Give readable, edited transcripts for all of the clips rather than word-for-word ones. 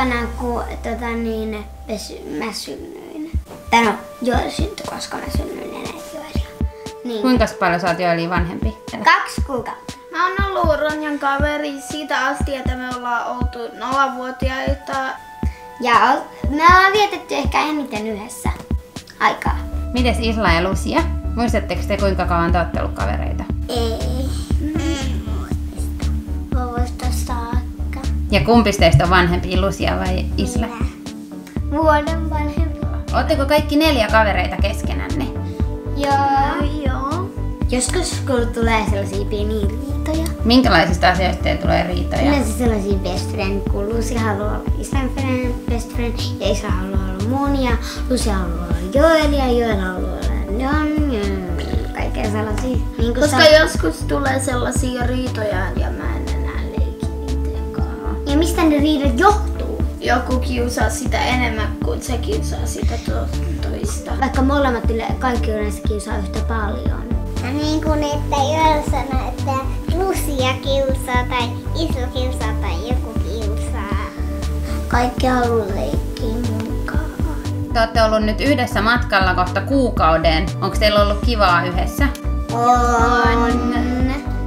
vuonna, kun mä synnyin. Tai no, Joel syntyi, koska mä synnyin ennen Joelia. Niin. Kuinka paljon sä oot Joelia vanhempi? 2 kuukautta. Mä oon ollut Ronjan kaveri siitä asti, että me ollaan oltu 0-vuotiaita. Ja me ollaan vietetty ehkä eniten yhdessä aikaa. Mites Isla ja Lucia? Muistatteko te kuinka kauan te ootte ollut kavereita? Ei. Vuodesta saakka. Ja kumpi teistä on vanhempi, Lucia vai Isla? Vuoden vanhempi. Ootteko kaikki 4 kavereita keskenänne? Joo. Joskus kun tulee sellaisia pieniä riitoja. Minkälaisista asioista teille tulee riitoja? Yleensä sellaisia best friend, kun Lucia haluaa olla Islan best friend ja Isla haluaa olla mun ja Lucia haluaa olla Joel ja Joel haluaa olla Don ja kaikkea sellaisia. Niin koska joskus tulee sellaisia riitoja ja mä en enää leiki niiden kanssa. Ja mistä ne riidat johtuu? Joku kiusaa sitä enemmän kuin se kiusaa sitä toista. Vaikka molemmat kaikki yleensä kiusaa yhtä paljon. No niin kuin että Joel sanoo, että Lucia kiusaa tai Isla kiusaa tai joku kiusaa. Kaikki haluaa leikkiä mukaan. Te ootte ollut nyt yhdessä matkalla kohta kuukauden. Onko teillä ollut kivaa yhdessä? On.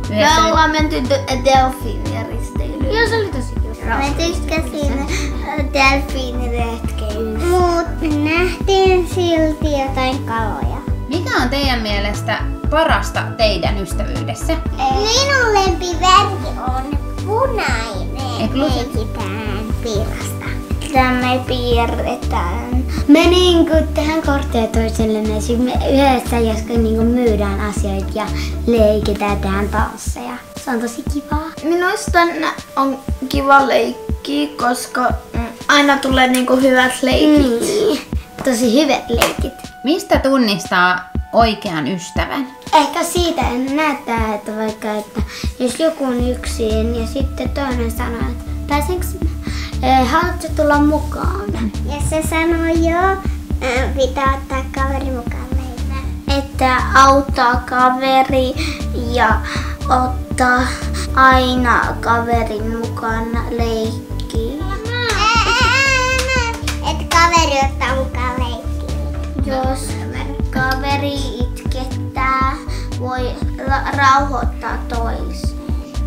Me ollaan menty delfiinia risteilyyn. Joo, se oli tosi kiva. Me tykkäsin delfiiniretkeilystä. Mut nähtiin silti jotain kaloja. Mikä on teidän mielestä parasta teidän ystävyydessä? Minun lempiväri on punainen. Eikö Lucia? Leikitään piirasta. Me piirretään. Me tehdään kortteja toisellemme yhdessä, joska myydään asioita ja leikitään, tehdään tansseja. Se on tosi kivaa. Minusta on kiva leikkiä, koska aina tulee hyvät leikit. Niin. Tosi hyvät leikit. Mistä tunnistaa oikean ystävän? Ehkä siitä näyttää, että vaikka että jos joku on yksin ja sitten toinen sanoo, että pääsenkö haluatko tulla mukaan? Ja se sanoo joo, pitää ottaa kaveri mukaan meille. Että auttaa kaveri ja ottaa aina kaverin mukaan leikkiin. Että kaveri ottaa mukaan leikkiin. Jos kaveri itkettää, voi rauhoittaa toisen.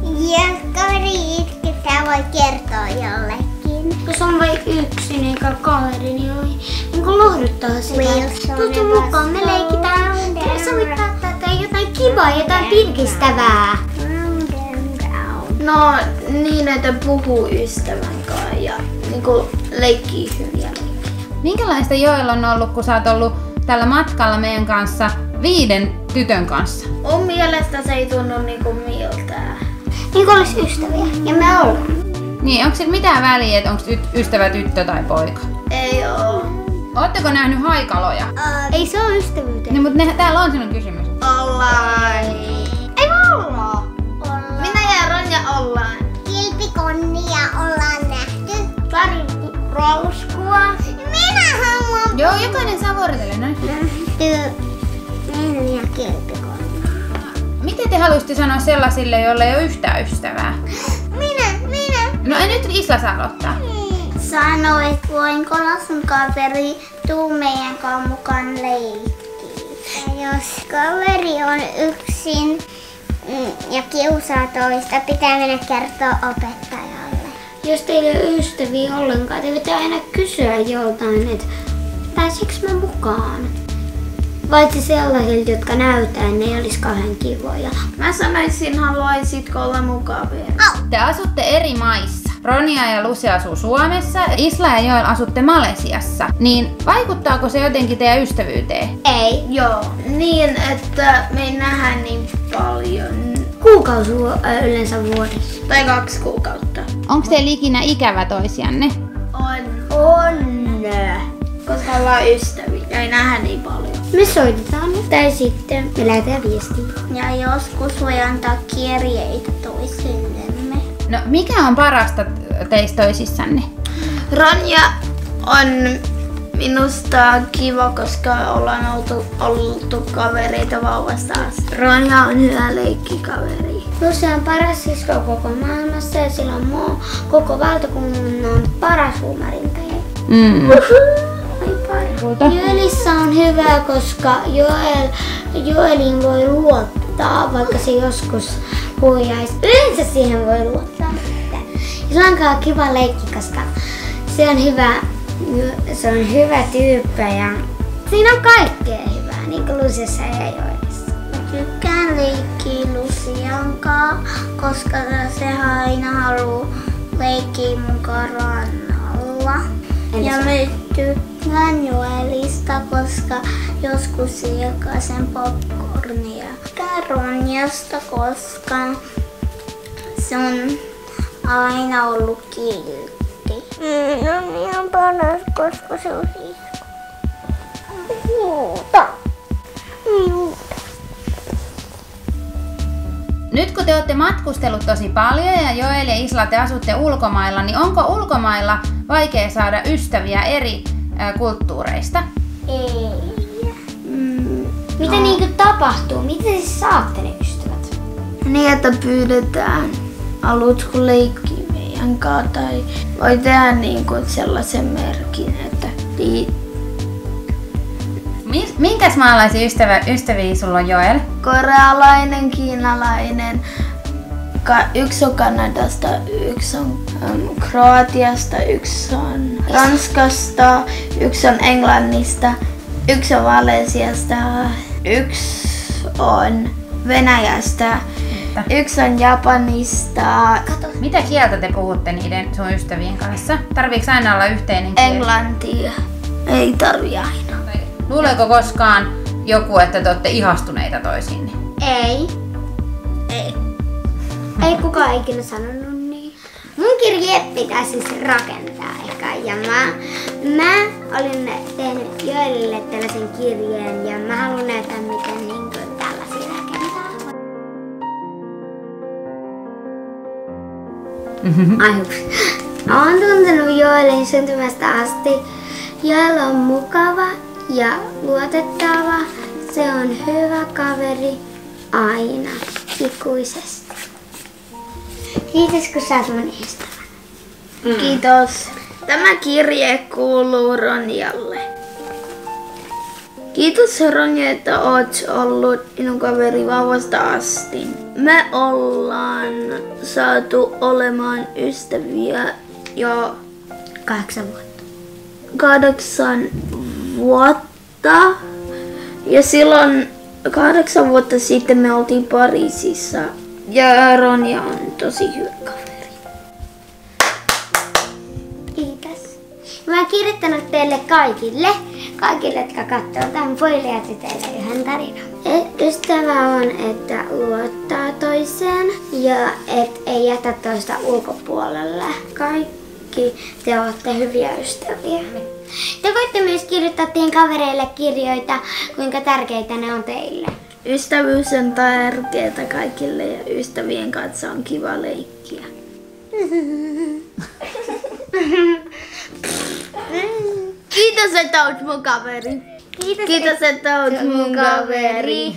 Jos kaveri itkettää, voi kertoa jollekin. Jos on vain yksin eikä kaveri, niin voi lohduttaa sitä. Tutu mukaan, me leikitään. Sovittaa tätä jotain kivaa, jotain virkistävää. No niin, että puhuu ystävän kanssa ja leikkii hyviä leikkejä. Minkälaista Joel on ollut, kun sä oot ollut tällä matkalla meidän kanssa 5 tytön kanssa? Mun mielestä se ei tunnu miltään. Niin kuin olisi ystäviä. Ja me ollaan. Niin, onko sillä mitään väliä, että onko ystävä tyttö tai poika? Ei oo. Ootteko nähnyt haikaloja? Ei se ole ystävyyteen. Niin, mutta täällä on sinun kysymys. Ollaan. Ei me olla. Minä ja Ronja ollaan. Kilpikonnia ollaan nähty. Pari rouskua. Minä haluan Joo, jokainen saa vuorotellen. nähty. Minä kilpikonnia. Mitä te haluaisitte sanoa sellaisille, joilla ei ole yhtään ystävää? Minä. No ei nyt Isla saa aloittaa. Sano, että voinko olla sun kaveri, tuu meidän kanssa mukaan leikkiin. Ja jos kaveri on yksin ja kiusaa toista, pitää mennä kertoa opettajalle. Jos teillä ei ole ystäviä ollenkaan, te pitää aina kysyä joltain, että pääsikö mä mukaan? Paitsi sellaisilta, jotka näyttää, ne ei olisi kauhean kivoja. Mä sanoisin, haluaisitko olla mukavia? Te asutte eri maissa. Ronja ja Lucia asuu Suomessa, Isla ja Joel asutte Malesiassa. Niin vaikuttaako se jotenkin teidän ystävyyteen? Ei. Joo. Niin, että me ei nähdä niin paljon. Kuukausi yleensä vuodessa. Tai 2 kuukautta. Onko teillä ikinä ikävä toisianne? On. Koska ollaan ystäviä. Ei nähdä niin paljon. Me soitetaan tai sitten me lähetään viestiä. Ja joskus voi antaa kirjeitä toisillemme. No mikä on parasta teistä toisissanne? Ronja on minusta kiva, koska ollaan oltu kavereita vauvasta asti. Ronja on hyvä leikkikaveri. Lucia on paras sisko koko maailmassa ja sillä on koko valtakunnan paras huumarintaja. Joelissa on hyvä, koska Joelin voi luottaa, vaikka se joskus huijaisi. Yleensä siihen voi luottaa. Sillä on kiva leikki, koska se on hyvä tyyppi ja siinä on kaikkea hyvää, niin kuin Luciassa ja Joelissa. Tykkään leikkiä Lucian kanssa, koska se aina haluaa leikkiä mun rannalla. Ja mä tykkään Joelista, koska joskus se jakaa sen popcornia. Tykkään Ronjasta, koska se on aina ollut kiltti. On ihan paras, koska se on sisko. Muuta. Nyt kun te olette matkustellut tosi paljon ja Joel ja Isla te asutte ulkomailla, niin onko ulkomailla vaikea saada ystäviä eri kulttuureista? Ei. Mitä niinku tapahtuu? Miten siis saatte ne ystävät? Niin, että pyydetään alutko leikkiä meidän kanssa tai voi tehdä niinku sellaisen merkin, että Minkäs maalaisia ystäviä sulla on, Joel? korealainen, kiinalainen, yksi on Kanadasta, yksi on Kroatiasta, yksi on Ranskasta, yksi on Englannista, yksi on Valesiasta, yksi on Venäjästä, yksi on Japanista. Mitä kieltä te puhutte niiden sun ystävien kanssa? Tarviiko aina olla yhteinen kieli? Englantia. Ei tarvi aina. Luuleeko koskaan joku, että te olette ihastuneita toisiinne? Ei. Ei kukaan ikinä sanonut niin. Mun kirje pitäisi siis rakentaa ehkä. Ja mä olin tehnyt Joelille tällaisen kirjeen ja mä haluan näyttää miten niin tällaisia rakentaa. Mä oon tuntenut Joelin syntymästä asti. Joel on mukava ja luotettava. Se on hyvä kaveri aina, ikuisesti. Kiitos kun sä oot mun ystävä. Kiitos. Tämä kirje kuuluu Ronjalle. Kiitos Ronja, että oot ollut minun kaveri vauvasta asti. Me ollaan saatu olemaan ystäviä jo 8 vuotta. 8 vuotta. Ja silloin 8 vuotta sitten me oltiin Pariisissa. Ja Ronja on tosi hyvä kaveri. Kiitos. Mä oon kirjoittanut teille kaikille, jotka katsoo tämän pojille ja tytöille yhden tarinan. Ystävä on, että luottaa toiseen ja et ei jätä toista ulkopuolelle. Kaikki te olette hyviä ystäviä. Te voitte myös kirjoittaa teidän kavereille kirjoita, kuinka tärkeitä ne on teille. Ystävyys on tärkeää kaikille ja ystävien kanssa on kiva leikkiä. Kiitos, että olet mun kaveri. Kiitos, että olet mun kaveri.